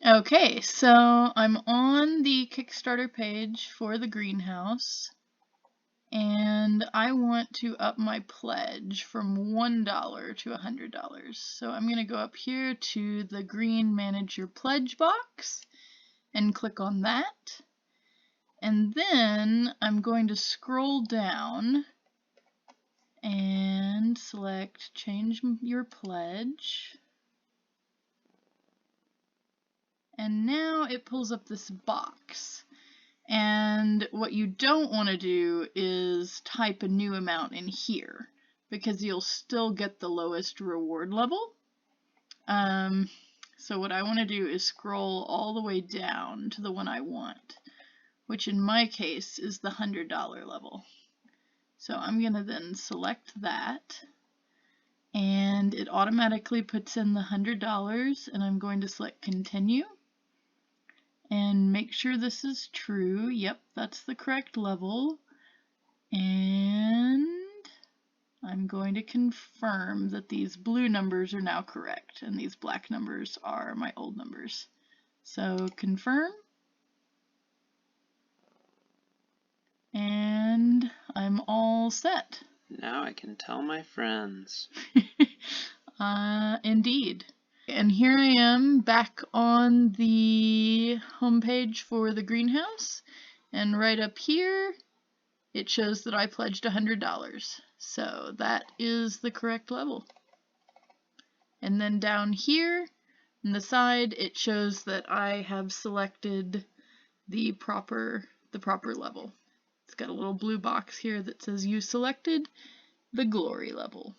Okay, so I'm on the Kickstarter page for the greenhouse, and I want to up my pledge from $1 to $100. So I'm going to go up here to the green Manage Your Pledge box and click on that. And then I'm going to scroll down and select Change Your Pledge. And now it pulls up this box. And what you don't want to do is type a new amount in here, because you'll still get the lowest reward level. So what I want to do is scroll all the way down to the one I want, which in my case is the $100 level. So I'm going to then select that, and it automatically puts in the $100, and I'm going to select Continue. And make sure this is true. Yep, that's the correct level. And I'm going to confirm that these blue numbers are now correct and these black numbers are my old numbers. So confirm. And I'm all set. Now I can tell my friends. Indeed. And here I am back on the homepage for the greenhouse, and right up here it shows that I pledged $100. So that is the correct level. And then down here on the side it shows that I have selected the proper level. It's got a little blue box here that says you selected the glory level.